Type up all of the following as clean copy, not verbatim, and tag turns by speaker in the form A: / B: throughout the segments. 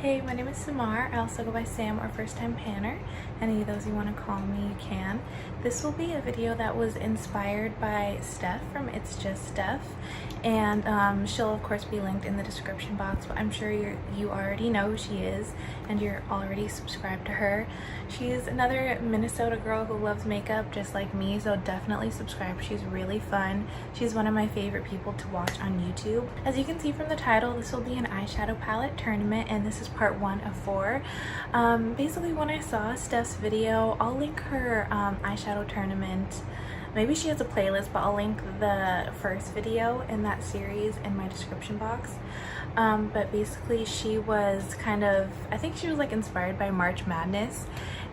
A: Hey, my name is Samar. I also go by Sam or First Time Panner. Any of those you want to call me, you can. This will be a video that was inspired by Steph from It's Just Steph, and she'll of course be linked in the description box, but I'm sure you already know who she is and you're already subscribed to her. She's another Minnesota girl who loves makeup just like me, so definitely subscribe. She's really fun. She's one of my favorite people to watch on YouTube. As you can see from the title, this will be an eyeshadow palette tournament, and this is part 1 of 4. Basically, when I saw Steph's video, I'll link her eyeshadow tournament. Maybe she has a playlist, but I'll link the first video in that series in my description box. But basically she was I think she was like inspired by March Madness,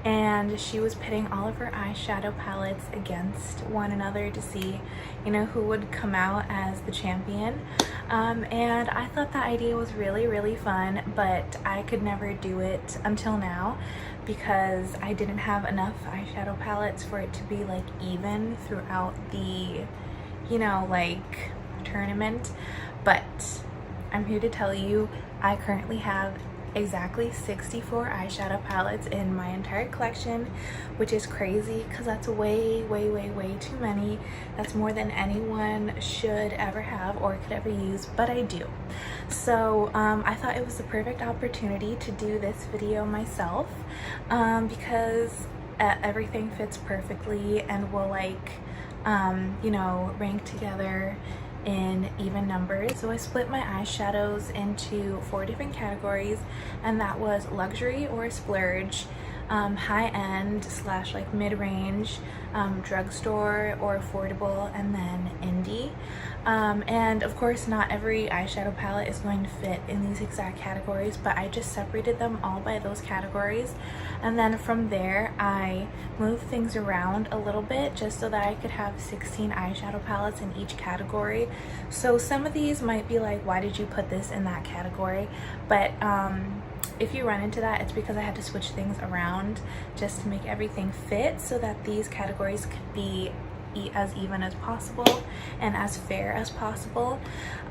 A: and she was pitting all of her eyeshadow palettes against one another to see, who would come out as the champion. And I thought the idea was really fun, but I could never do it until now because I didn't have enough eyeshadow palettes for it to be like even throughout the, tournament. But I'm here to tell you I currently have exactly 64 eyeshadow palettes in my entire collection, which is crazy because that's way too many. That's more than anyone should ever have or could ever use, but I do. So I thought it was the perfect opportunity to do this video myself, because everything fits perfectly and will rank together in even numbers. So I split my eyeshadows into 4 different categories, and that was luxury or splurge, high-end slash like mid-range, drugstore or affordable, and then indie. And of course not every eyeshadow palette is going to fit in these exact categories, but I just separated them all by those categories, and then from there I moved things around a little bit just so that I could have 16 eyeshadow palettes in each category. So some of these might be like, why did you put this in that category? But if you run into that, it's because I had to switch things around just to make everything fit so that these categories could be as even as possible and as fair as possible.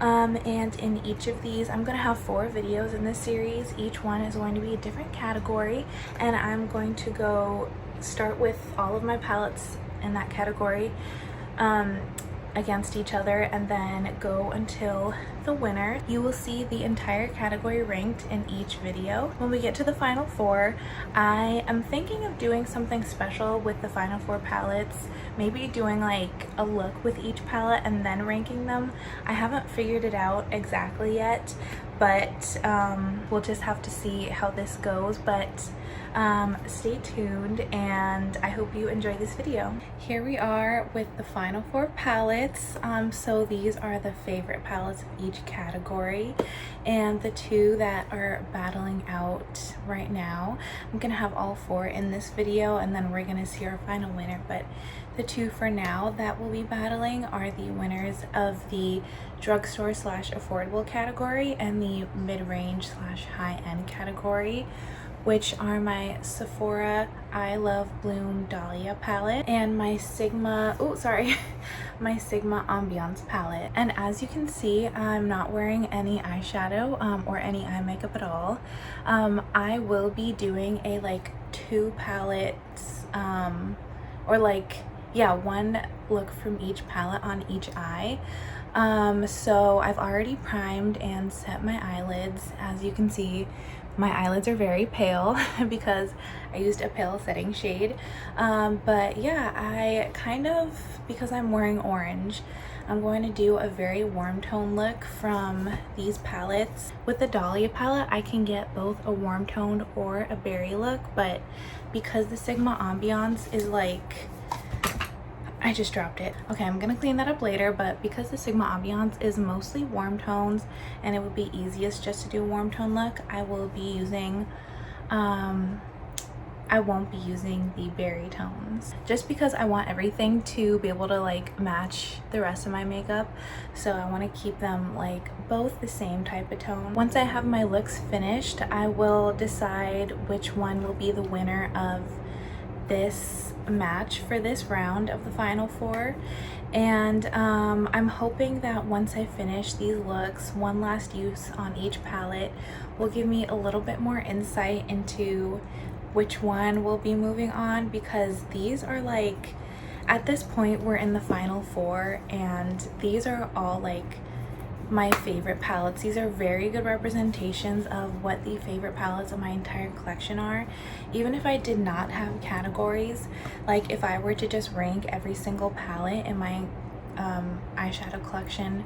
A: And in each of these, I'm gonna have 4 videos in this series. Each one is going to be a different category, and I'm going to go start with all of my palettes in that category against each other, and then go until the winner. You will see the entire category ranked in each video. When we get to the final 4, I am thinking of doing something special with the final 4 palettes, maybe doing like a look with each palette and then ranking them. I haven't figured it out exactly yet, but we'll just have to see how this goes. But stay tuned, and I hope you enjoy this video. Here we are with the final 4 palettes. So these are the favorite palettes of each category, and the 2 that are battling out right now. I'm gonna have all 4 in this video, and then we're gonna see our final winner, but the 2 for now that will be battling are the winners of the drugstore slash affordable category and the mid-range slash high-end category, which are my Sephora I Love Bloom Dahlia palette and my Sigma, my Sigma Ambiance palette. And as you can see, I'm not wearing any eyeshadow or any eye makeup at all. I will be doing a 2 palettes, or one look from each palette on each eye. So I've already primed and set my eyelids. As you can see, my eyelids are very pale because I used a pale setting shade. But yeah, because I'm wearing orange, I'm going to do a very warm tone look from these palettes. With the Dahlia palette, I can get both a warm toned or a berry look, but because the Sigma Ambiance is I just dropped it. Okay, I'm gonna clean that up later, but because the Sigma Ambiance is mostly warm tones and it would be easiest just to do a warm tone look, I will be using, I won't be using the berry tones just because I want everything to be able to match the rest of my makeup. So I want to keep them both the same type of tone. Once I have my looks finished, I will decide which one will be the winner of this match for this round of the final four. And I'm hoping that once I finish these looks, one last use on each palette will give me a little bit more insight into which one will be moving on, because these are like, at this point we're in the final four and these are all like my favorite palettes. These are very good representations of what the favorite palettes of my entire collection are. Even if I did not have categories, like if I were to just rank every single palette in my eyeshadow collection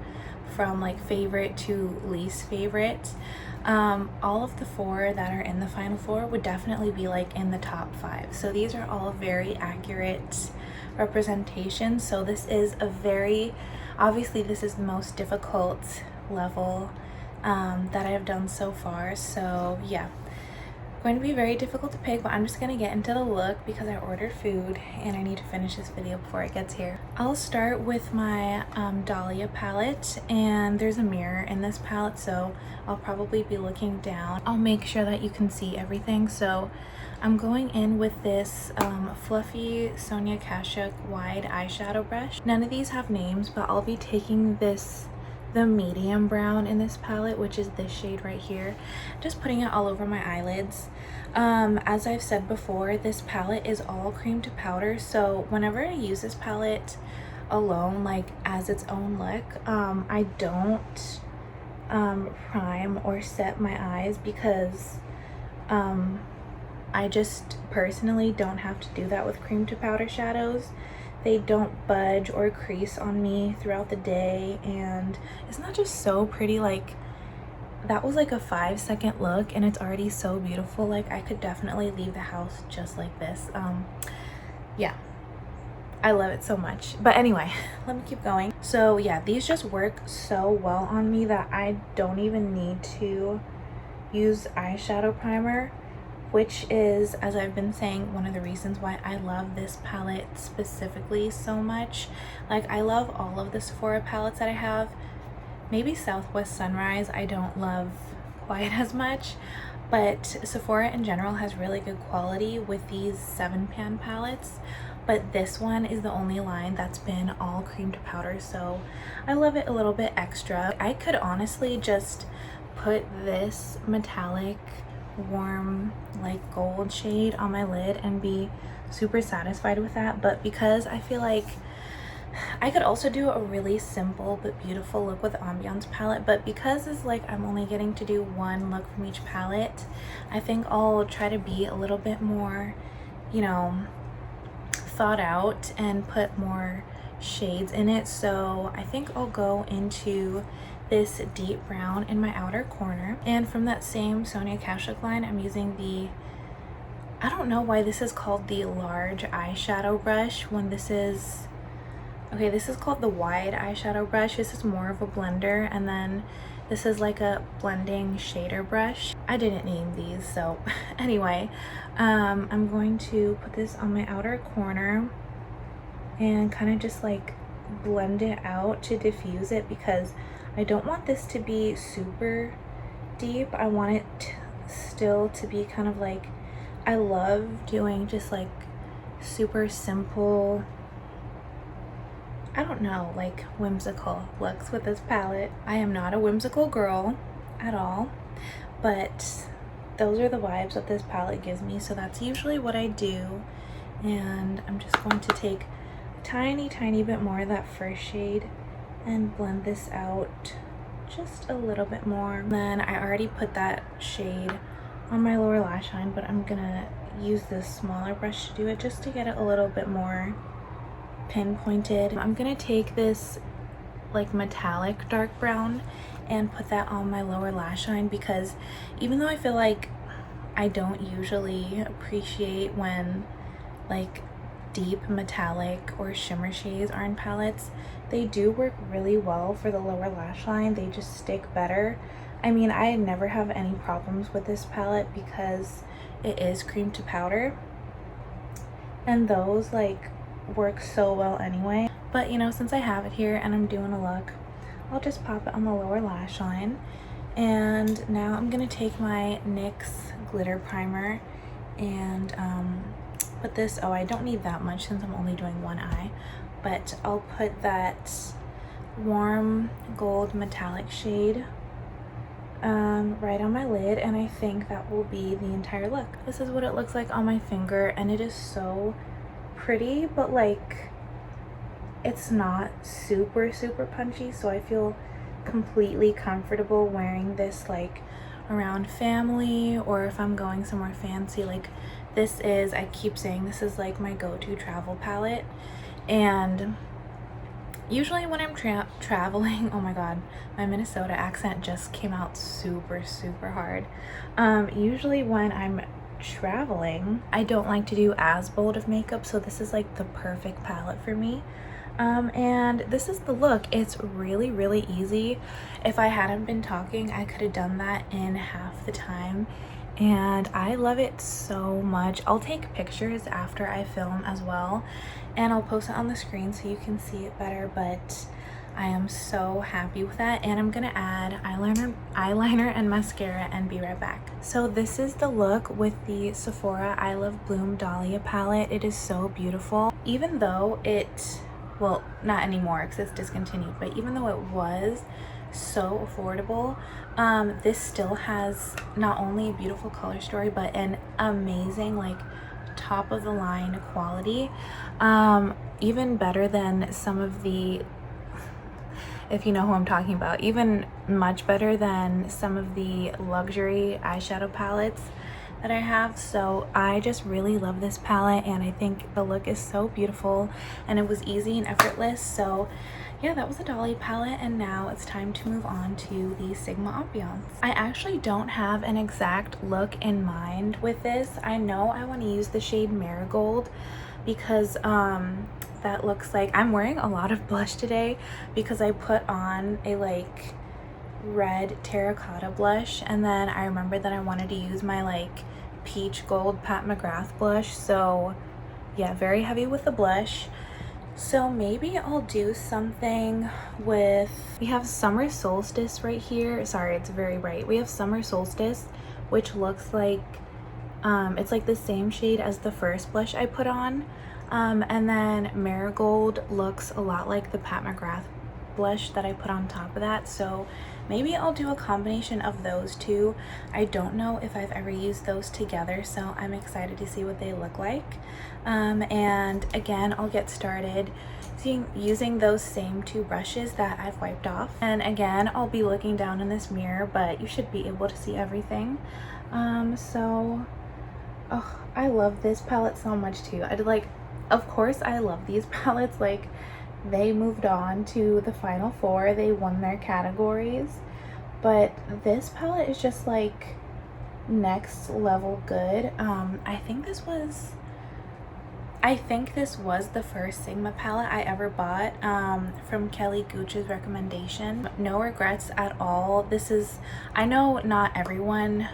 A: from like favorite to least favorite, all of the four that are in the final four would definitely be like in the top 5. So these are all very accurate representations. So this is a very, obviously this is the most difficult level that I have done so far. So yeah, going to be very difficult to pick, but I'm just gonna get into the look because I ordered food and I need to finish this video before it gets here. I'll start with my Dahlia palette, and there's a mirror in this palette, so I'll probably be looking down. I'll make sure that you can see everything. So I'm going in with this fluffy Sonia Kashuk wide eyeshadow brush. None of these have names, but I'll be taking the medium brown in this palette, which is this shade right here, just putting it all over my eyelids. As I've said before, this palette is all cream to powder, so whenever I use this palette alone, like as its own look, I don't prime or set my eyes because I just personally don't have to do that with cream to powder shadows. They don't budge or crease on me throughout the day, and it's not just so pretty. Like, that was like a 5-second look and it's already so beautiful. Like, I could definitely leave the house just like this. Yeah, I love it so much. But anyway, let me keep going. So yeah, these just work so well on me that I don't even need to use eyeshadow primer, which is, as I've been saying, one of the reasons why I love this palette specifically so much. Like, I love all of the Sephora palettes that I have. Maybe Southwest Sunrise I don't love quite as much, but Sephora in general has really good quality with these 7-pan palettes. But this one is the only line that's been all cream to powder, so I love it a little bit extra. I could honestly just put this metallic warm like gold shade on my lid and be super satisfied with that, but because I feel like I could also do a really simple but beautiful look with Ambiance palette, but because it's like I'm only getting to do one look from each palette, I think I'll try to be a little bit more, you know, thought out and put more shades in it. So I think I'll go into this deep brown in my outer corner, and from that same Sonia Kashuk line, I'm using the, I don't know why this is called the large eyeshadow brush when this is, okay, this is called the wide eyeshadow brush. This is more of a blender, and then this is like a blending shader brush. I didn't name these, so anyway, I'm going to put this on my outer corner and kind of just like blend it out to diffuse it, because I don't want this to be super deep. I want it still to be kind of like, I love doing just like super simple, I don't know, like whimsical looks with this palette. I am not a whimsical girl at all, but those are the vibes that this palette gives me, so that's usually what I do. And I'm just going to take a tiny bit more of that first shade and blend this out just a little bit more. Then I already put that shade on my lower lash line, but I'm gonna use this smaller brush to do it just to get it a little bit more pinpointed. I'm gonna take this like metallic dark brown and put that on my lower lash line, because even though I feel like I don't usually appreciate when like deep metallic or shimmer shades are in palettes, they do work really well for the lower lash line. They just stick better. I mean, I never have any problems with this palette because it is cream to powder, and those like work so well anyway. But you know, since I have it here and I'm doing a look, I'll just pop it on the lower lash line. And now I'm gonna take my NYX glitter primer and put this, oh, I don't need that much since I'm only doing one eye, but I'll put that warm gold metallic shade right on my lid, and I think that will be the entire look. This is what it looks like on my finger, and it is so pretty, but like it's not super punchy, so I feel completely comfortable wearing this like around family, or if I'm going somewhere fancy. Like this is, I keep saying this is like my go-to travel palette, and usually when I'm traveling, oh my god, my Minnesota accent just came out super hard. Usually when I'm traveling, I don't like to do as bold of makeup, so this is like the perfect palette for me. And this is the look. It's really easy. If I hadn't been talking, I could have done that in half the time, and I love it so much. I'll take pictures after I film as well, and I'll post it on the screen so you can see it better, but I am so happy with that. And I'm gonna add eyeliner and mascara and be right back. So this is the look with the Sephora I Love Bloom Dahlia palette. It is so beautiful. Even though it, well, not anymore because it's discontinued, but even though it was so affordable, this still has not only a beautiful color story but an amazing like top of the line quality, even better than some of the, if you know who I'm talking about, even much better than some of the luxury eyeshadow palettes that I have. So I just really love this palette, and I think the look is so beautiful, and it was easy and effortless. So yeah, that was the Dolly palette, and now it's time to move on to the Sigma Ambiance. I actually don't have an exact look in mind with this. I know I want to use the shade Marigold because that looks like, I'm wearing a lot of blush today because I put on a like red terracotta blush, and then I remembered that I wanted to use my like peach gold Pat McGrath blush. So yeah, very heavy with the blush. So maybe I'll do something with, we have Summer Solstice right here. Sorry, it's very bright. We have Summer Solstice, which looks like it's like the same shade as the first blush I put on, and then Marigold looks a lot like the Pat McGrath blush that I put on top of that. So maybe I'll do a combination of those two. I don't know if I've ever used those together, so I'm excited to see what they look like. And again, I'll get started using those same two brushes that I've wiped off. And again, I'll be looking down in this mirror, but you should be able to see everything. So oh, I love this palette so much too. Of course I love these palettes. Like, they moved on to the final four, they won their categories, but this palette is just like next level good. I think this was the first Sigma palette I ever bought, from Kelly Gooch's recommendation. No regrets at all. This is, I know not everyone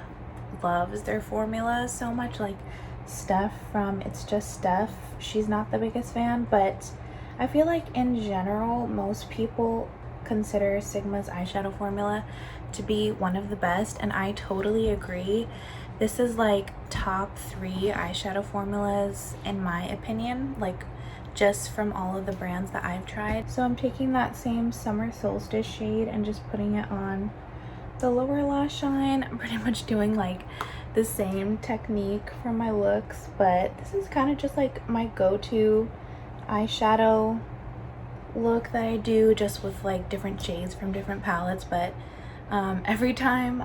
A: loves their formula so much, like Steph from It's Just Steph, she's not the biggest fan, but I feel like in general most people consider Sigma's eyeshadow formula to be one of the best, and I totally agree. This is like top 3 eyeshadow formulas in my opinion, like just from all of the brands that I've tried. So I'm taking that same Summer Solstice shade and just putting it on the lower lash line. I'm pretty much doing like the same technique for my looks, but this is kind of just like my go-to eyeshadow look that I do, just with like different shades from different palettes. But every time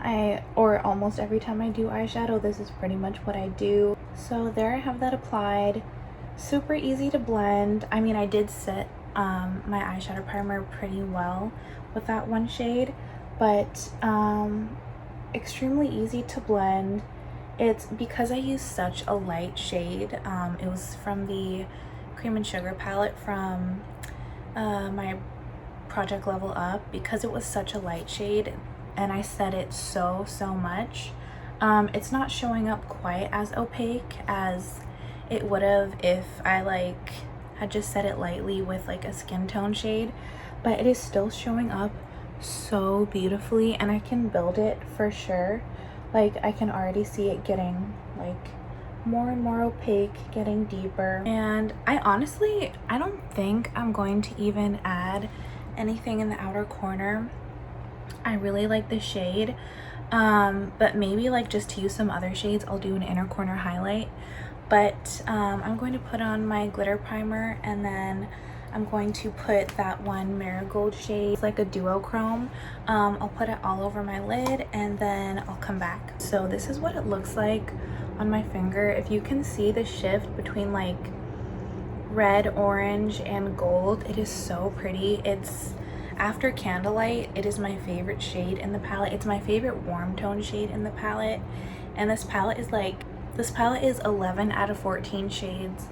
A: almost every time I do eyeshadow, this is pretty much what I do. So there I have that applied. Super easy to blend. I mean, I did set my eyeshadow primer pretty well with that one shade, but extremely easy to blend. It's because I use such a light shade. It was from the Cream and Sugar palette from my Project Level Up. Because it was such a light shade and I set it so much, it's not showing up quite as opaque as it would have if I like had just set it lightly with like a skin tone shade, but it is still showing up so beautifully, and I can build it for sure. Like, I can already see it getting like more and more opaque, getting deeper. And I don't think I'm going to even add anything in the outer corner. I really like the shade, but maybe like just to use some other shades, I'll do an inner corner highlight. But I'm going to put on my glitter primer, and then I'm going to put that one marigold shade. It's like a duochrome. I'll put it all over my lid, and then I'll come back. So this is what it looks like on my finger. If you can see the shift between like red, orange, and gold, it is so pretty. It's after candlelight, it is my favorite shade in the palette. It's my favorite warm tone shade in the palette. And this palette is 11 out of 14 shades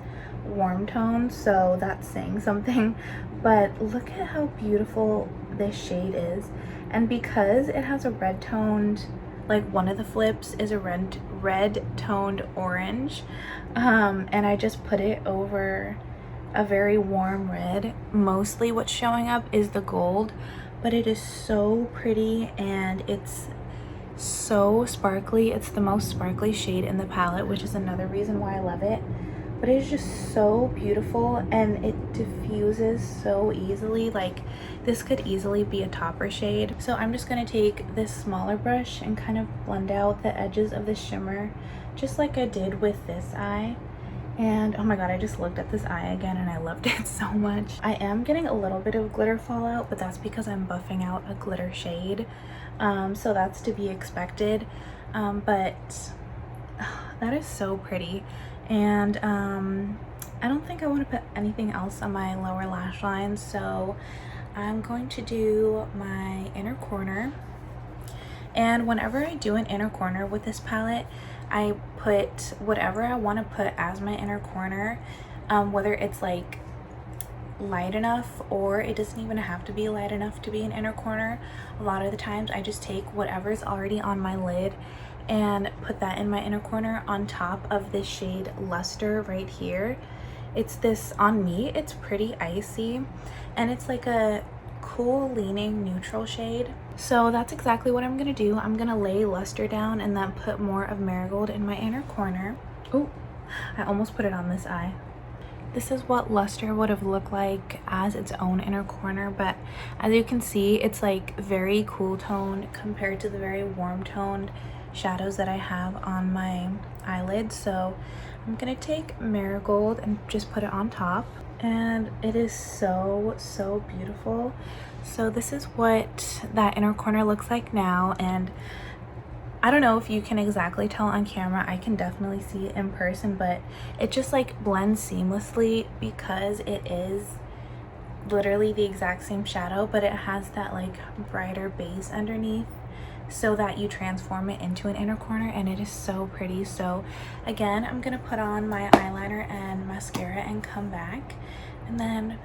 A: warm tone, so that's saying something. But look at how beautiful this shade is. And because it has a red toned, like one of the flips is a red toned orange, and I just put it over a very warm red. Mostly what's showing up is the gold, but it is so pretty and it's so sparkly. It's the most sparkly shade in the palette, which is another reason why I love it. But it is just so beautiful, and it diffuses so easily. Like, this could easily be a topper shade. So I'm just gonna take this smaller brush and kind of blend out the edges of the shimmer, just like I did with this eye. And oh my god, I just looked at this eye again and I loved it so much. I am getting a little bit of glitter fallout, but that's because I'm buffing out a glitter shade. So that's to be expected. But that is so pretty. And I don't think I want to put anything else on my lower lash line, so I'm going to do my inner corner. And whenever I do an inner corner with this palette, I put whatever I want to put as my inner corner, whether it's like light enough or it doesn't even have to be light enough to be an inner corner. A lot of the times I just take whatever's already on my lid and put that in my inner corner on top of this shade Luster right here. It's this, on me, it's pretty icy, and it's like a cool leaning neutral shade. So that's exactly what I'm gonna do. I'm gonna lay Luster down and then put more of Marigold in my inner corner. Oh, I almost put it on this eye. This is what Luster would have looked like as its own inner corner, but as you can see, it's like very cool toned compared to the very warm toned shadows that I have on my eyelids. So I'm gonna take Marigold and just put it on top, and it is so beautiful. So this is what that inner corner looks like now, and I don't know if you can exactly tell on camera. I can definitely see it in person, but it just like blends seamlessly because it is literally the exact same shadow, but it has that like brighter base underneath so that you transform it into an inner corner, and it is so pretty. So again, I'm gonna put on my eyeliner and mascara and come back and then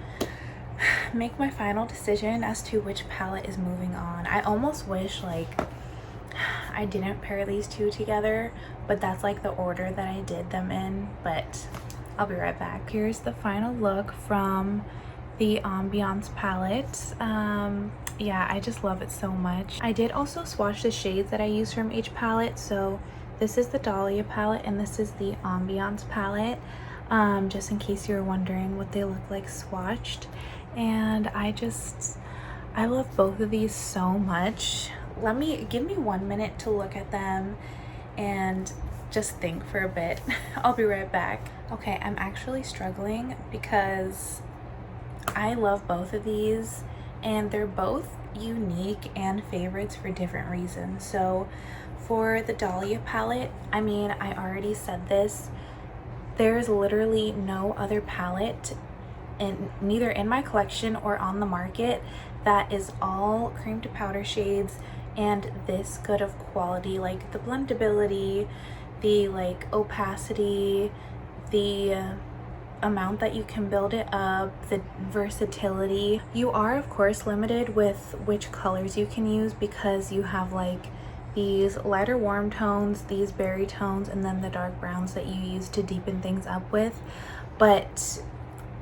A: make my final decision as to which palette is moving on. I almost wish like I didn't pair these two together, but that's like the order that I did them in, but I'll be right back. Here's the final look from the Ambiance palette. Yeah, I just love it so much. I did also swatch the shades that I use from each palette. So this is the Dahlia palette and this is the Ambiance palette, just in case you were wondering what they look like swatched. And I love both of these so much. Give me 1 minute to look at them and just think for a bit. I'll be right back. Okay, I'm actually struggling because I love both of these and they're both unique and favorites for different reasons. So for the Dahlia palette, I mean, I already said this, there's literally no other palette neither in my collection or on the market that is all cream to powder shades and this good of quality. Like the blendability, the like opacity, the amount that you can build it up, the versatility. You are of course limited with which colors you can use because you have like these lighter warm tones, these berry tones, and then the dark browns that you use to deepen things up with. But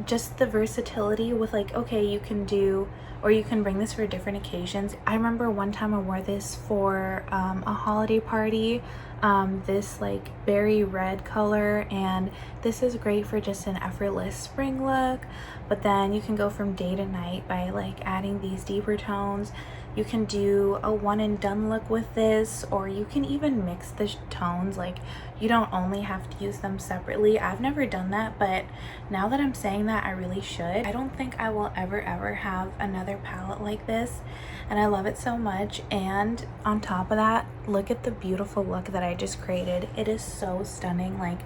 A: just the versatility with like, okay, you can do, or you can bring this for different occasions. I remember one time I wore this for a holiday party, this like berry red color, and this is great for just an effortless spring look. But then you can go from day to night by like adding these deeper tones. You can do a one and done look with this, or you can even mix the tones. Like, you don't only have to use them separately. I've never done that, but now that I'm saying that, I really should. I don't think I will ever have another palette like this, and I love it so much. And on top of that, look at the beautiful look that I just created. It is so stunning. Like,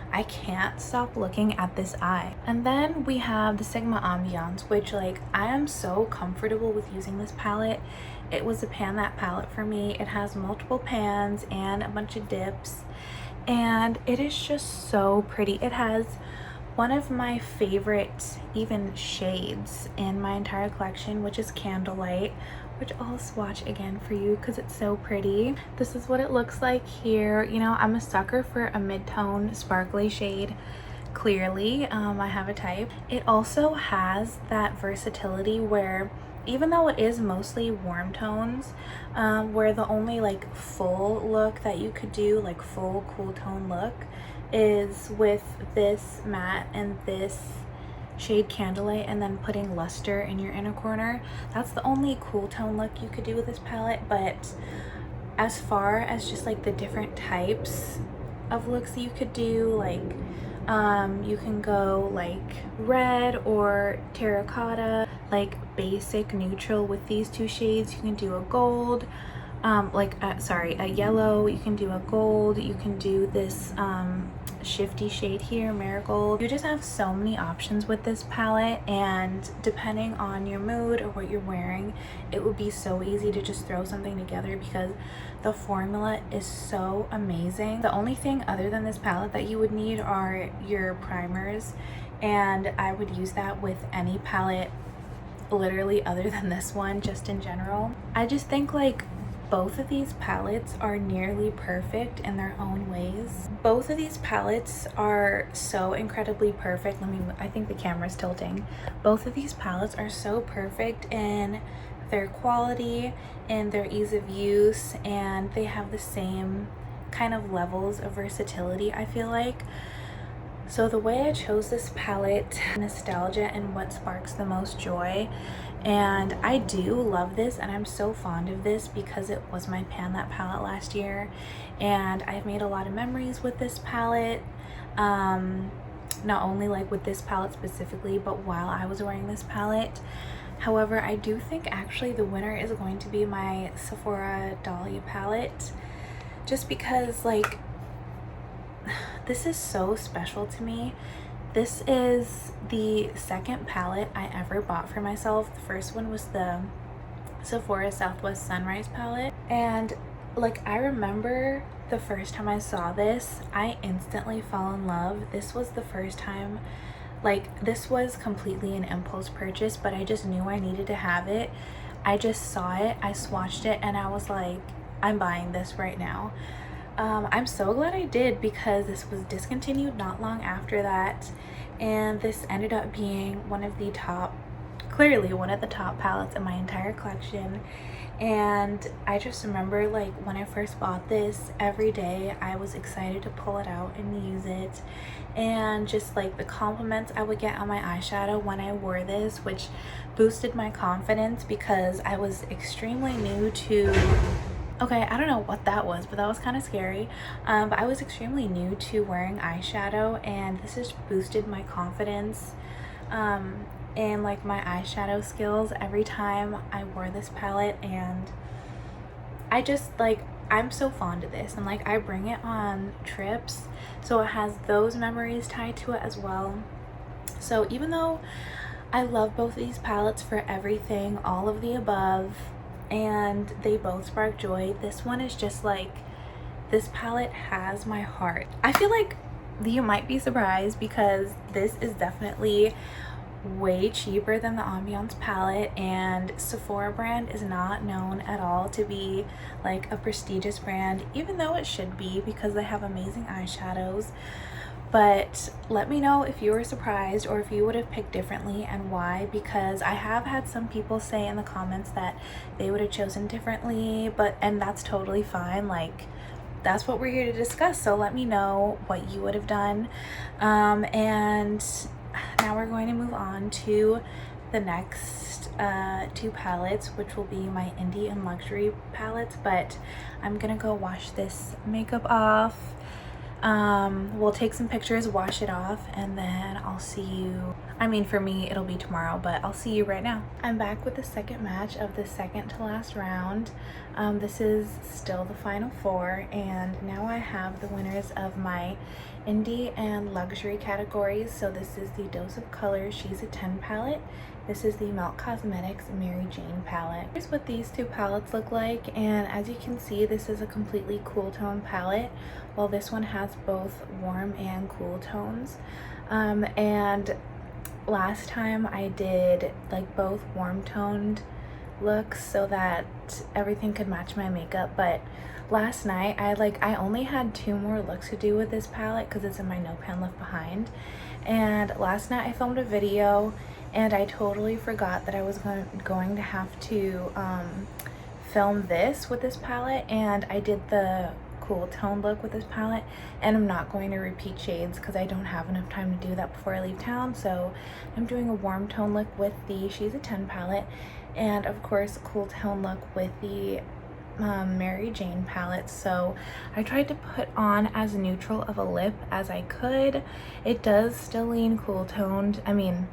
A: I can't stop looking at this eye. And then we have the Sigma Ambiance, which like I am so comfortable with using this palette. It was a pan that palette for me. It has multiple pans and a bunch of dips, and it is just so pretty. It has one of my favorite even shades in my entire collection, which is Candlelight, which I'll swatch again for you because it's so pretty. This is what it looks like here. You know, I'm a sucker for a mid-tone sparkly shade. Clearly, I have a type. It also has that versatility where even though it is mostly warm tones, where the only like full look that you could do, like full cool tone look, is with this matte and this shade Candlelight, and then putting luster in your inner corner. That's the only cool tone look you could do with this palette. But as far as just like the different types of looks that you could do, like you can go like red or terracotta, like basic neutral with these two shades. You can do a gold, a yellow. You can do a gold. You can do this shifty shade here, marigold. You just have so many options with this palette, and depending on your mood or what you're wearing, it would be so easy to just throw something together because the formula is so amazing. The only thing other than this palette that you would need are your primers, and I would use that with any palette literally other than this one, just in general. I just think like both of these palettes are nearly perfect in their own ways. Both of these palettes are so incredibly perfect. I think the camera's tilting. Both of these palettes are so perfect in their quality and their ease of use, and they have the same kind of levels of versatility, I feel like. So the way I chose this palette, nostalgia and what sparks the most joy. And I do love this, and I'm so fond of this because it was my Pan That palette last year, and I've made a lot of memories with this palette. Not only like with this palette specifically, but while I was wearing this palette. However, I do think actually the winner is going to be my Sephora Dahlia palette, just because like this is so special to me. This is the second palette I ever bought for myself. The first one was the Sephora Southwest Sunrise palette, and like I remember the first time I saw this, I instantly fell in love. This was the first time, like this was completely an impulse purchase, but I just knew I needed to have it. I just saw it, I swatched it, and I was like, I'm buying this right now. I'm so glad I did because this was discontinued not long after that, and this ended up being one of the top, clearly one of the top palettes in my entire collection. And I just remember like when I first bought this, every day I was excited to pull it out and use it, and just like the compliments I would get on my eyeshadow when I wore this, which boosted my confidence because I was extremely new to, okay, I don't know what that was, but that was kind of scary. But I was extremely new to wearing eyeshadow, and this has boosted my confidence and like my eyeshadow skills every time I wore this palette. And I just like, I'm so fond of this, and like I bring it on trips, so it has those memories tied to it as well. So even though I love both of these palettes for everything, all of the above, and they both spark joy, this one is just like, this palette has my heart. I feel like you might be surprised because this is definitely way cheaper than the Ambiance palette, and Sephora brand is not known at all to be like a prestigious brand, even though it should be because they have amazing eyeshadows. But let me know if you were surprised or if you would have picked differently and why, because I have had some people say in the comments that they would have chosen differently, and that's totally fine. Like, that's what we're here to discuss, so let me know what you would have done. And now we're going to move on to the next two palettes, which will be my indie and luxury palettes, but I'm gonna go wash this makeup off. We'll take some pictures, wash it off, and then I'll see you. I mean, for me it'll be tomorrow, but I'll see you right now. I'm back with the second match of the second to last round. This is still the final four, and now I have the winners of my indie and luxury categories. So this is the Dose of Color She's a 10 palette. This is the Melt Cosmetics Mary Jane palette. Here's what these two palettes look like, and as you can see, this is a completely cool tone palette, while this one has both warm and cool tones. And last time I did like both warm toned looks so that everything could match my makeup, but last night I only had 2 more looks to do with this palette because it's in my No Pan Left Behind. And last night I filmed a video and I totally forgot that I was going to have to film this with this palette, and I did the cool tone look with this palette, and I'm not going to repeat shades because I don't have enough time to do that before I leave town. So I'm doing a warm tone look with the She's a 10 palette, and of course a cool tone look with the Mary Jane palette. So I tried to put on as neutral of a lip as I could. It does still lean cool toned. I mean,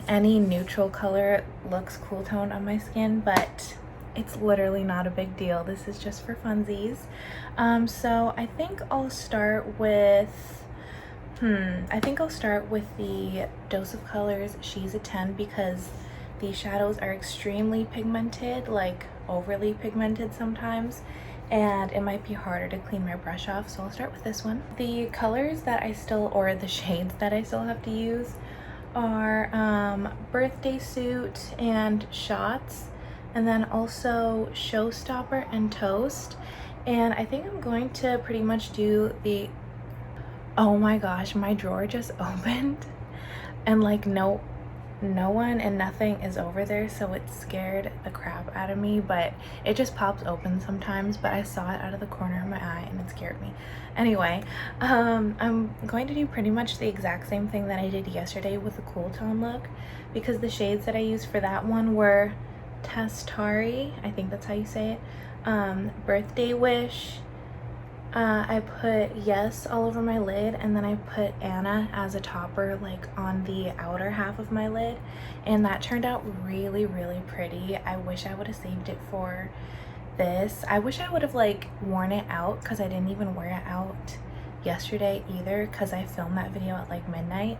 A: any neutral color looks cool toned on my skin, but it's literally not a big deal. This is just for funsies. So I think I'll start with the Dose of Colors She's a 10 because these shadows are extremely pigmented, like overly pigmented sometimes, and it might be harder to clean my brush off, so I'll start with this one. The colors that the shades that I still have to use are Birthday Suit and Shots, and then also Showstopper and Toast. And I think I'm going to pretty much do the, oh my gosh, my drawer just opened and like no one and nothing is over there, so it scared the crap out of me, but it just pops open sometimes. But I saw it out of the corner of my eye and it scared me. Anyway, I'm going to do pretty much the exact same thing that I did yesterday with the cool tone look, because the shades that I used for that one were Tastari, I think that's how you say it, Birthday Wish, I put Yes all over my lid, and then I put Anna as a topper like on the outer half of my lid, and that turned out really pretty. I wish I would have saved it for this. I wish I would have like worn it out, because I didn't even wear it out yesterday either because I filmed that video at like midnight.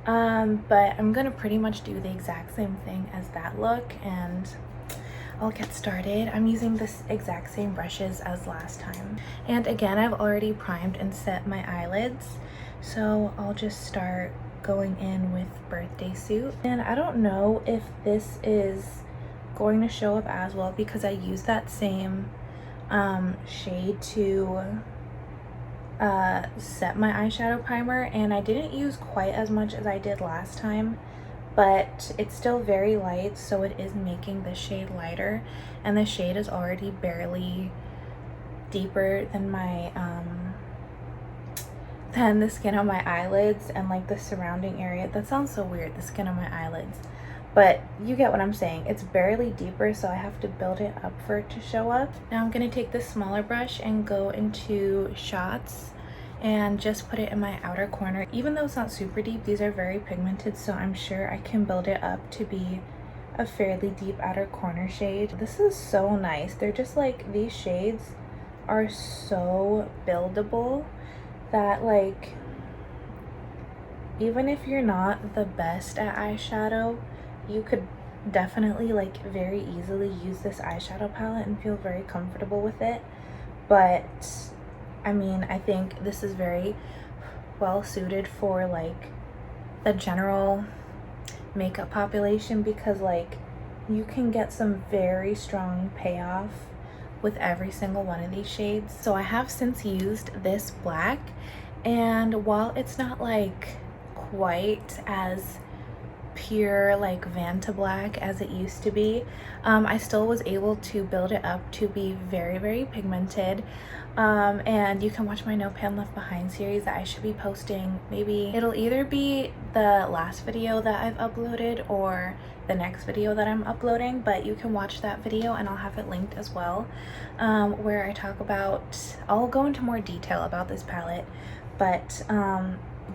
A: But I'm gonna pretty much do the exact same thing as that look, and I'll get started. I'm using this exact same brushes as last time. And again, I've already primed and set my eyelids, so I'll just start going in with Birthday Suit. And I don't know if this is going to show up as well because I used that same shade to set my eyeshadow primer, and I didn't use quite as much as I did last time, but it's still very light, so it is making the shade lighter, and the shade is already barely deeper than my than the skin on my eyelids and like the surrounding area. That sounds so weird, the skin on my eyelids, but you get what I'm saying. It's barely deeper, so I have to build it up for it to show up. Now I'm gonna take this smaller brush and go into Shots and just put it in my outer corner. Even though it's not super deep, these are very pigmented, so I'm sure I can build it up to be a fairly deep outer corner shade. This is so nice. They're just like, these shades are so buildable that like, even if you're not the best at eyeshadow, you could definitely like very easily use this eyeshadow palette and feel very comfortable with it. But I mean, I think this is very well suited for like the general makeup population, because like you can get some very strong payoff with every single one of these shades. So I have since used this black, and while it's not like quite as pure like Vanta black as it used to be, I still was able to build it up to be very, very pigmented. And you can watch my No Pan Left Behind series that I should be posting. Maybe it'll either be the last video that I've uploaded or the next video that I'm uploading, but you can watch that video and I'll have it linked as well, where I talk about, I'll go into more detail about this palette. But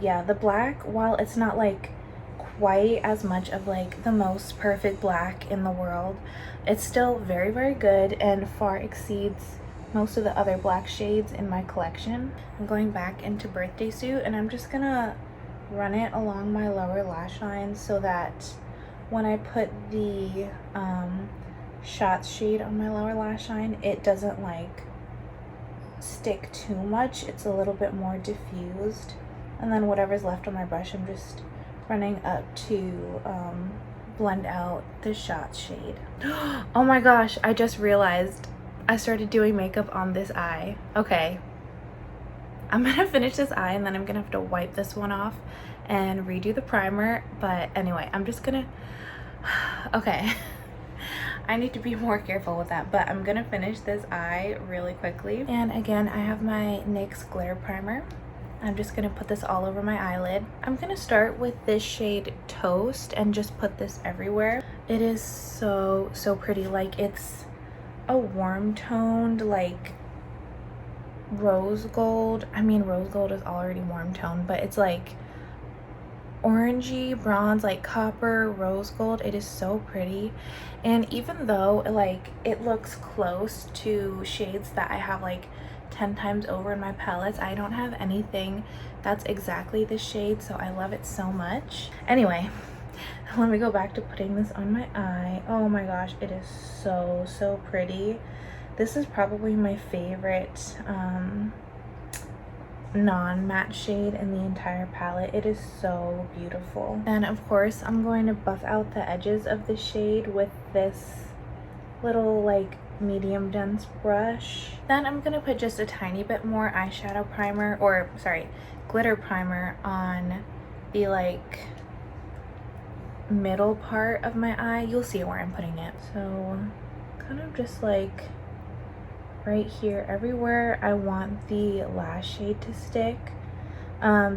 A: yeah, the black, while it's not like quite as much of like the most perfect black in the world, it's still very, very good and far exceeds most of the other black shades in my collection. I'm going back into Birthday Suit, and I'm just gonna run it along my lower lash line so that when I put the Shots shade on my lower lash line, it doesn't like stick too much. It's a little bit more diffused, and then whatever's left on my brush, I'm just running up to blend out the Shots shade. Oh my gosh, I just realized I started doing makeup on this eye. Okay, I'm gonna finish this eye and then I'm gonna have to wipe this one off and redo the primer. But anyway, I'm just gonna okay, I need to be more careful with that, but I'm gonna finish this eye really quickly. And again, I have my NYX glitter primer. I'm just gonna put this all over my eyelid. I'm gonna start with this shade Toast and just put this everywhere. It is so, so pretty. Like, it's a warm toned like rose gold. I mean, rose gold is already warm toned, but it's like orangey bronze, like copper rose gold. It is so pretty. And even though like it looks close to shades that I have like 10 times over in my palettes, I don't have anything that's exactly the shade, so I love it so much. Anyway, let me go back to putting this on my eye. Oh my gosh, it is so, so pretty. This is probably my favorite non-matte shade in the entire palette. It is so beautiful. And of course, I'm going to buff out the edges of the shade with this little like medium dense brush. Then I'm gonna put just a tiny bit more eyeshadow primer, or sorry, glitter primer on the like middle part of my eye. You'll see where I'm putting it. So kind of just like right here, everywhere I want the lash shade to stick.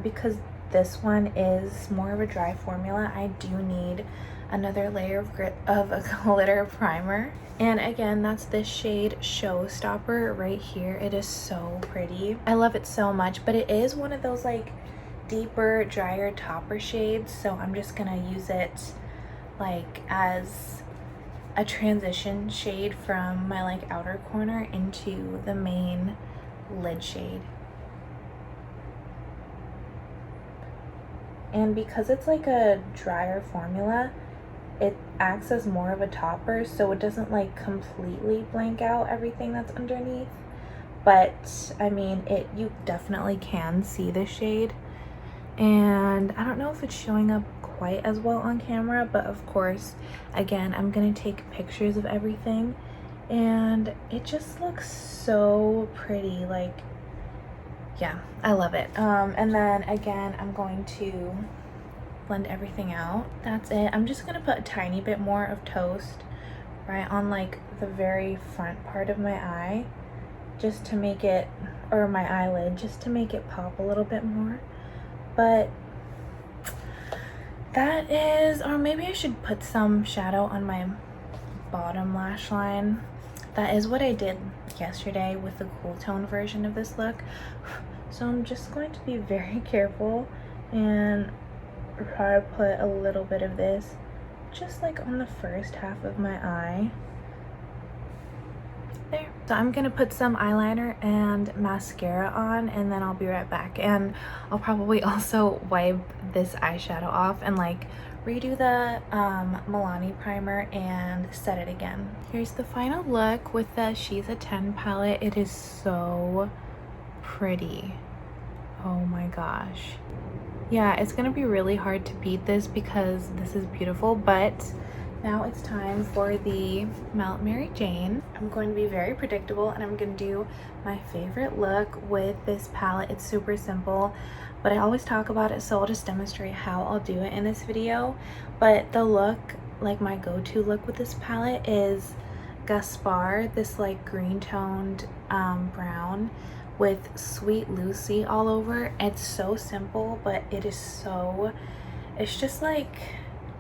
A: Because this one is more of a dry formula, I do need another layer of a glitter primer. And again, that's this shade Showstopper right here. It is so pretty. I love it so much, but it is one of those like deeper, drier topper shades, so I'm just gonna use it like as a transition shade from my like outer corner into the main lid shade. And because it's like a drier formula, it acts as more of a topper, so it doesn't like completely blank out everything that's underneath. But I mean, you definitely can see the shade. And I don't know if it's showing up quite as well on camera, but of course, again, I'm gonna take pictures of everything, and it just looks so pretty. Like, yeah, I love it. And then again, I'm going to blend everything out. That's it. I'm just gonna put a tiny bit more of Toast right on like the very front part of my eye, just to make it, or my eyelid, just to make it pop a little bit more. But that is, or maybe I should put some shadow on my bottom lash line. That is what I did yesterday with the cool tone version of this look. So I'm just going to be very careful and try to put a little bit of this just like on the first half of my eye. There. So I'm gonna put some eyeliner and mascara on, and then I'll be right back. And I'll probably also wipe this eyeshadow off and like redo the Milani primer and set it again. Here's the final look with the She's a 10 palette. It is so pretty. Oh my gosh. Yeah, it's gonna be really hard to beat this because this is beautiful, but now it's time for the Melt Mary Jane. I'm going to be very predictable and I'm gonna do my favorite look with this palette. It's super simple, but I always talk about it, so I'll just demonstrate how I'll do it in this video. But the look, like my go-to look with this palette, is Gaspar, this like green toned brown with Sweet Lucy all over. It's so simple, but it is so, it's just like,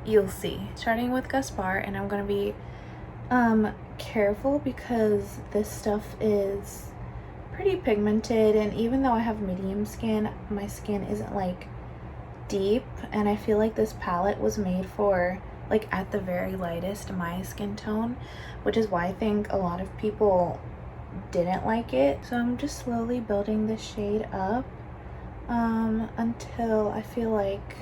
A: you'll see. Starting with Gaspar, and I'm gonna be careful because this stuff is pretty pigmented, and even though I have medium skin, my skin isn't like deep, and I feel like this palette was made for like at the very lightest my skin tone, which is why I think a lot of people didn't like it. So I'm just slowly building this shade up until I feel like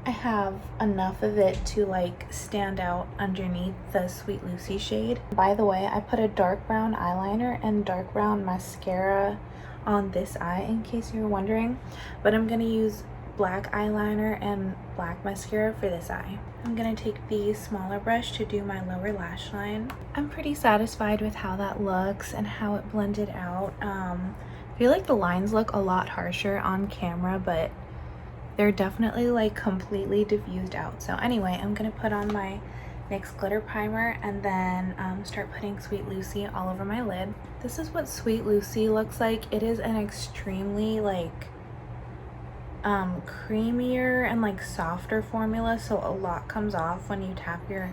A: I have enough of it to like stand out underneath the Sweet Lucy shade. By the way, I put a dark brown eyeliner and dark brown mascara on this eye in case you're wondering, but I'm gonna use black eyeliner and black mascara for this eye. I'm gonna take the smaller brush to do my lower lash line. I'm pretty satisfied with how that looks and how it blended out. I feel like the lines look a lot harsher on camera, but they're definitely like completely diffused out. So anyway, I'm gonna put on my NYX glitter primer and then start putting Sweet Lucy all over my lid. This is what Sweet Lucy looks like. It is an extremely like creamier and like softer formula, so a lot comes off when you tap your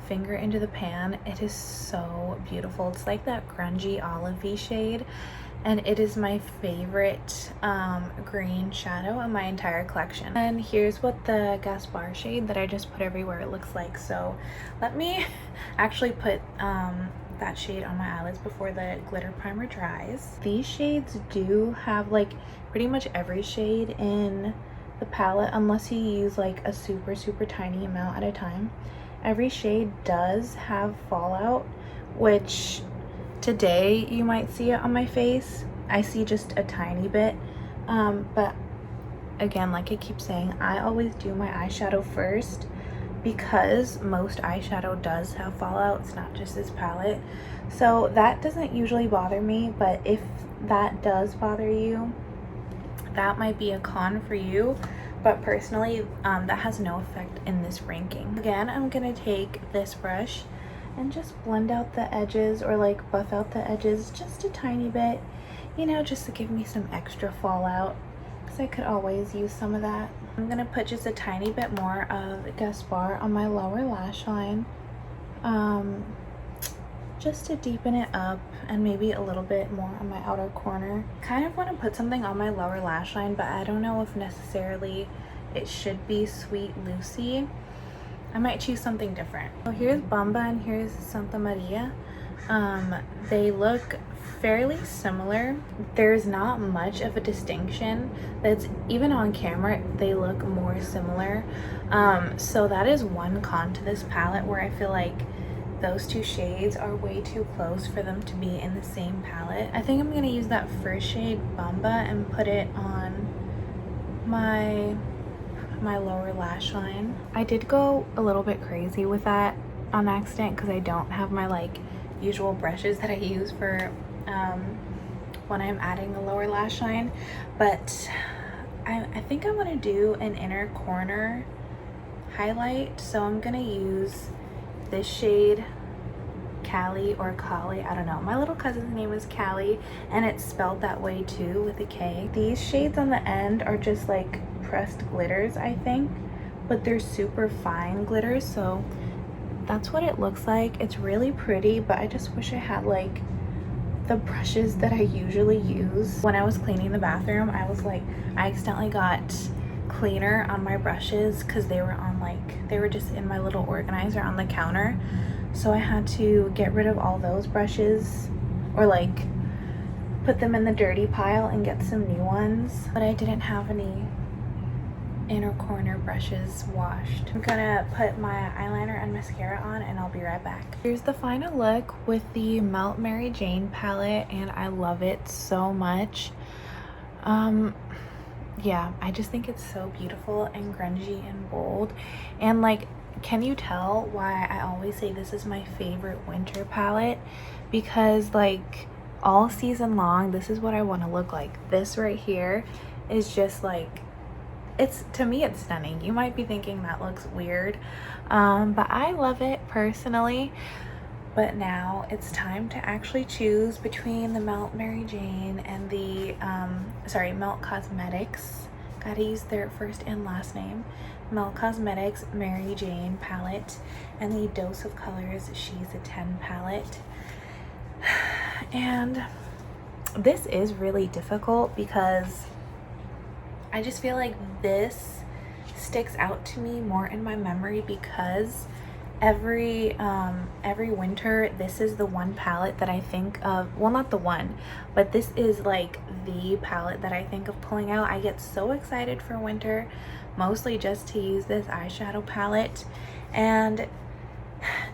A: finger into the pan. It is so beautiful. It's like that grungy olivey shade, and it is my favorite green shadow in my entire collection. And here's what the Gaspar shade that I just put everywhere looks like. So let me actually put that shade on my eyelids before the glitter primer dries. These shades do have like pretty much every shade in the palette, unless you use like a super tiny amount at a time. Every shade does have fallout, which today you might see it on my face. I see just a tiny bit, but again, like I keep saying, I always do my eyeshadow first because most eyeshadow does have fallout. It's not just this palette, so that doesn't usually bother me. But if that does bother you, that might be a con for you, but personally that has no effect in this ranking. Again, I'm gonna take this brush and just blend out the edges, or like buff out the edges just a tiny bit, you know, just to give me some extra fallout, because I could always use some of that. I'm gonna put just a tiny bit more of Gaspar on my lower lash line, just to deepen it up, and maybe a little bit more on my outer corner. Kind of want to put something on my lower lash line, but I don't know if necessarily it should be Sweet Lucy. I might choose something different. So here's Bamba and here's Santa Maria. They look fairly similar. There's not much of a distinction. That's even on camera, they look more similar. So that is one con to this palette, where I feel like those two shades are way too close for them to be in the same palette. I think I'm gonna use that first shade, Bamba, and put it on my lower lash line. I did go a little bit crazy with that on accident because I don't have my like usual brushes that I use for when I'm adding a lower lash line, but I think I want to do an inner corner highlight, so I'm gonna use this shade, Callie or Kali, I don't know. My little cousin's name is Callie, and it's spelled that way too, with a K. These shades on the end are just like pressed glitters, I think, but they're super fine glitters, so that's what it looks like. It's really pretty, but I just wish I had like the brushes that I usually use. When I was cleaning the bathroom, I accidentally got cleaner on my brushes because they were just in my little organizer on the counter, so I had to get rid of all those brushes, or like put them in the dirty pile and get some new ones, but I didn't have any inner corner brushes washed. I'm gonna put my eyeliner and mascara on and I'll be right back. Here's the final look with the Melt Mary Jane palette, and I love it so much. Yeah, I just think it's so beautiful and grungy and bold. And like, can you tell why I always say this is my favorite winter palette? Because like all season long, this is what I want to look like. This right here is just like, it's, to me it's stunning. You might be thinking that looks weird, but I love it personally. But now it's time to actually choose between the Melt Mary Jane and the Melt Cosmetics, gotta use their first and last name, Melt Cosmetics Mary Jane palette and the Dose of Colors She's a 10 palette. And this is really difficult because I just feel like this sticks out to me more in my memory because every winter this is the one palette that I think of, well, not the one, but this is like the palette that I think of pulling out. I get so excited for winter, mostly just to use this eyeshadow palette. And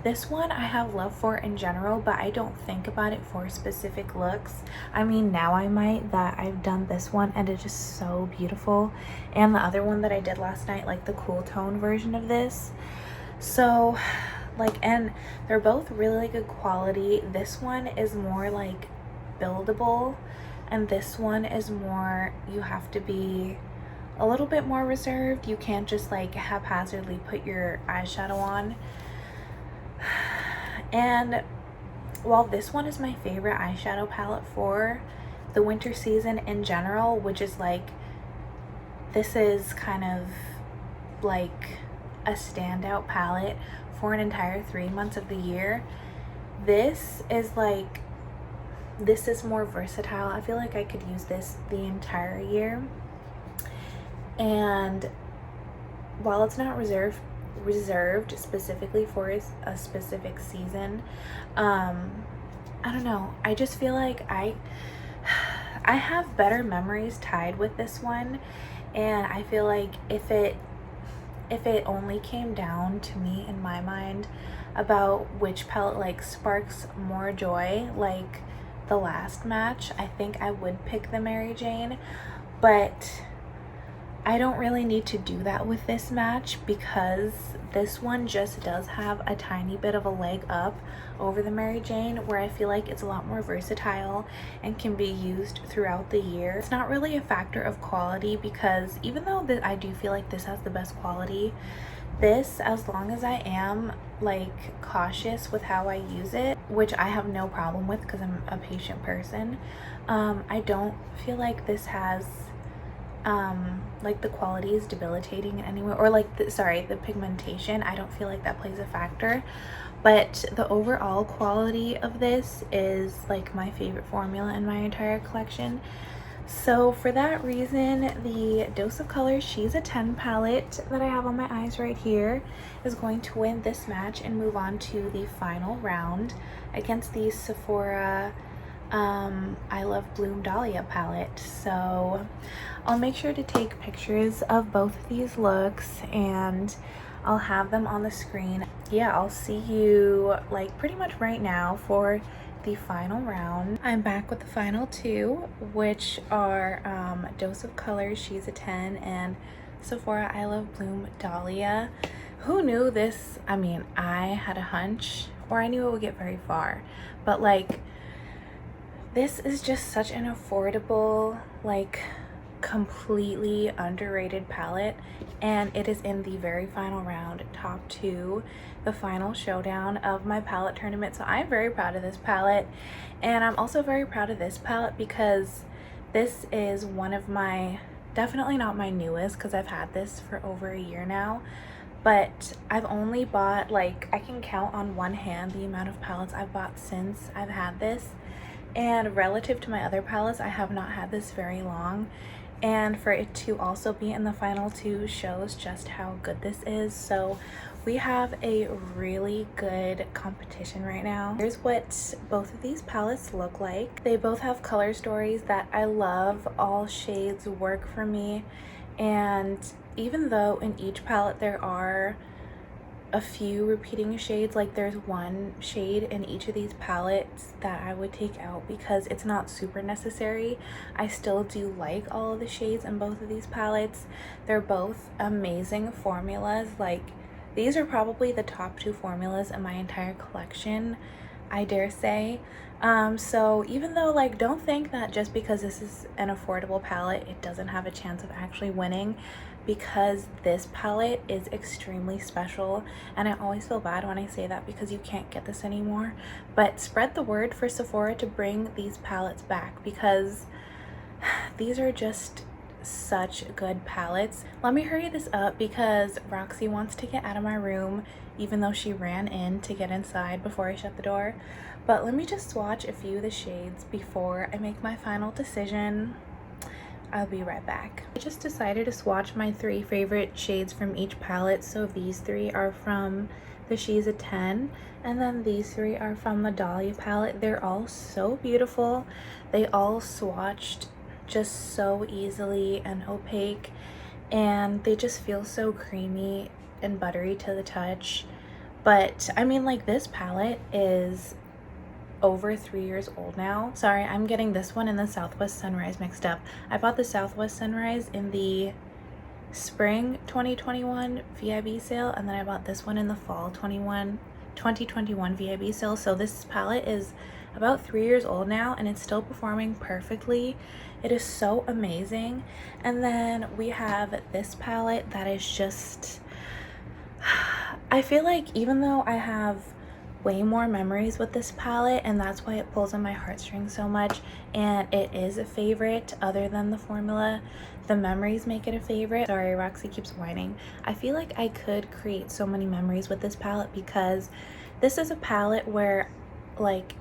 A: this one I have love for in general, but I don't think about it for specific looks. I mean, now I might, that I've done this one and it's just so beautiful, and the other one that I did last night, like the cool tone version of this. So like, and they're both really good quality. This one is more like buildable, and this one is more, you have to be a little bit more reserved. You can't just like haphazardly put your eyeshadow on. And while this one is my favorite eyeshadow palette for the winter season in general, which is like, this is kind of like a standout palette for an entire 3 months of the year, this is like, this is more versatile. I feel like I could use this the entire year. And while it's not reserved specifically for a specific season, I don't know, I just feel like I have better memories tied with this one. And I feel like if it only came down to me in my mind about which palette like sparks more joy, like the last match, I think I would pick the Mary Jane. But I don't really need to do that with this match because this one just does have a tiny bit of a leg up over the Mary Jane, where I feel like it's a lot more versatile and can be used throughout the year. It's not really a factor of quality because even though I do feel like this has the best quality, this, as long as I am like cautious with how I use it, which I have no problem with because I'm a patient person, I don't feel like this has like the quality is debilitating in any way, or like the pigmentation. I don't feel like that plays a factor, but the overall quality of this is like my favorite formula in my entire collection. So for that reason, the Dose of Colors She's a 10 palette that I have on my eyes right here is going to win this match and move on to the final round against the Sephora I Love Bloom Dahlia palette. So I'll make sure to take pictures of both of these looks and I'll have them on the screen. Yeah, I'll see you like pretty much right now for the final round. I'm back with the final two, which are Dose of Colors She's a 10 and Sephora I Love Bloom Dahlia. Who knew this? I mean, I had a hunch, or I knew it would get very far, but like, this is just such an affordable, like completely underrated palette, and it is in the very final round, top two, the final showdown of my palette tournament. So I'm very proud of this palette, and I'm also very proud of this palette because this is one of my, definitely not my newest because I've had this for over a year now, but I've only bought, like, I can count on one hand the amount of palettes I've bought since I've had this. And relative to my other palettes, I have not had this very long. And for it to also be in the final two shows just how good this is. So we have a really good competition right now. Here's what both of these palettes look like. They both have color stories that I love. All shades work for me. And even though in each palette there are a few repeating shades. Like there's one shade in each of these palettes that I would take out because it's not super necessary. I still do like all of the shades in both of these palettes. They're both amazing formulas. Like these are probably the top 2 formulas in my entire collection, I dare say. So even though, like, don't think that just because this is an affordable palette it doesn't have a chance of actually winning, because this palette is extremely special, and I always feel bad when I say that because you can't get this anymore. But spread the word for Sephora to bring these palettes back, because these are just such good palettes. Let me hurry this up because Roxy wants to get out of my room, even though she ran in to get inside before I shut the door. But let me just swatch a few of the shades before I make my final decision. I'll be right back. I just decided to swatch my 3 favorite shades from each palette. So these 3 are from the She's a 10, and then these 3 are from the Dahlia palette. They're all so beautiful. They all swatched just so easily and opaque, and they just feel so creamy and buttery to the touch. But I mean, like, this palette is over 3 years old now. Sorry, I'm getting this one and the Southwest Sunrise mixed up. I bought the Southwest Sunrise in the spring 2021 VIB sale, and then I bought this one in the fall 2021 VIB sale. So this palette is about 3 years old now, and it's still performing perfectly. It is so amazing. And then we have this palette that is just, I feel like even though I have way more memories with this palette, and that's why it pulls on my heartstrings so much, and it is a favorite other than the formula, the memories make it a favorite. Sorry, Roxy keeps whining. I feel like I could create so many memories with this palette, because this is a palette where, like,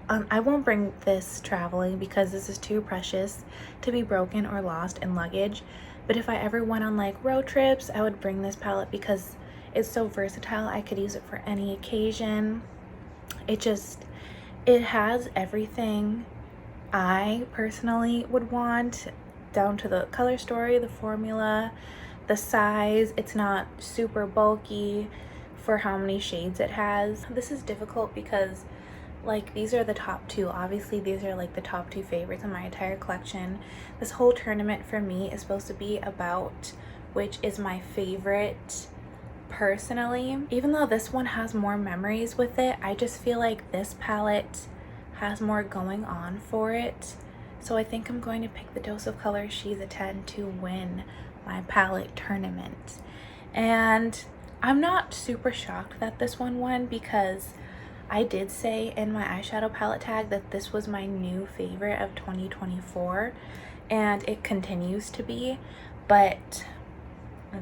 A: I won't bring this traveling because this is too precious to be broken or lost in luggage. But if I ever went on like road trips, I would bring this palette because it's so versatile. I could use it for any occasion. It has everything I personally would want, down to the color story, the formula, the size. It's not super bulky for how many shades it has. This is difficult because, like, these are the top 2. Obviously, these are like the top 2 favorites in my entire collection. This whole tournament for me is supposed to be about which is my favorite personally. Even though this one has more memories with it, I just feel like this palette has more going on for it. So I think I'm going to pick the Dose of Color She's a 10 to win my palette tournament. And I'm not super shocked that this one won, because I did say in my eyeshadow palette tag that this was my new favorite of 2024, and it continues to be. But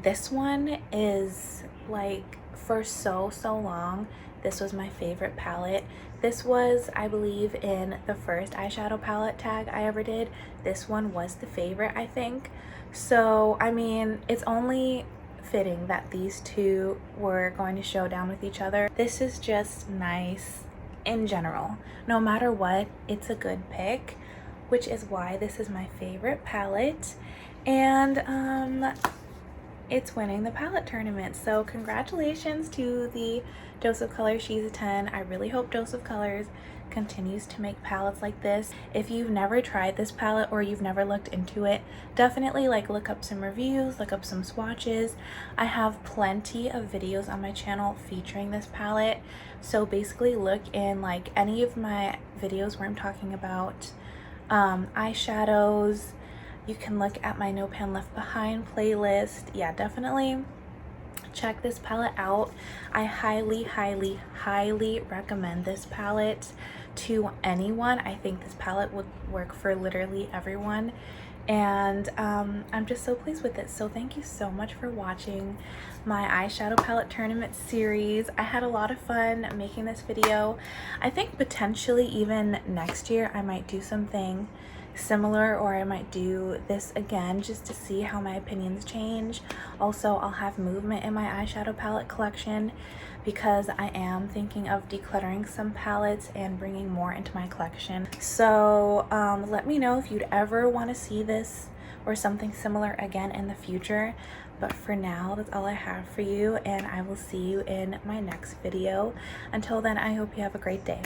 A: this one is, like, for so long, this was my favorite palette. This was, I believe, in the first eyeshadow palette tag I ever did. This one was the favorite, I think. So, I mean, it's only fitting that these 2 were going to show down with each other. This is just nice in general. No matter what, it's a good pick, which is why this is my favorite palette. And it's winning the palette tournament. So congratulations to the Dose of Color She's a 10. I really hope Dose of Colors continues to make palettes like this. If you've never tried this palette or you've never looked into it, definitely like look up some reviews, look up some swatches. I have plenty of videos on my channel featuring this palette. So basically look in like any of my videos where I'm talking about eyeshadows. You can look at my No Pan Left Behind playlist. Yeah, definitely check this palette out. I highly recommend this palette to anyone. I think this palette would work for literally everyone, and I'm just so pleased with it. So thank you so much for watching my eyeshadow palette tournament series. I had a lot of fun making this video. I think potentially even next year I might do something similar, or I might do this again just to see how my opinions change. Also, I'll have movement in my eyeshadow palette collection because I am thinking of decluttering some palettes and bringing more into my collection. So let me know if you'd ever want to see this or something similar again in the future. But for now, that's all I have for you, and I will see you in my next video. Until then, I hope you have a great day.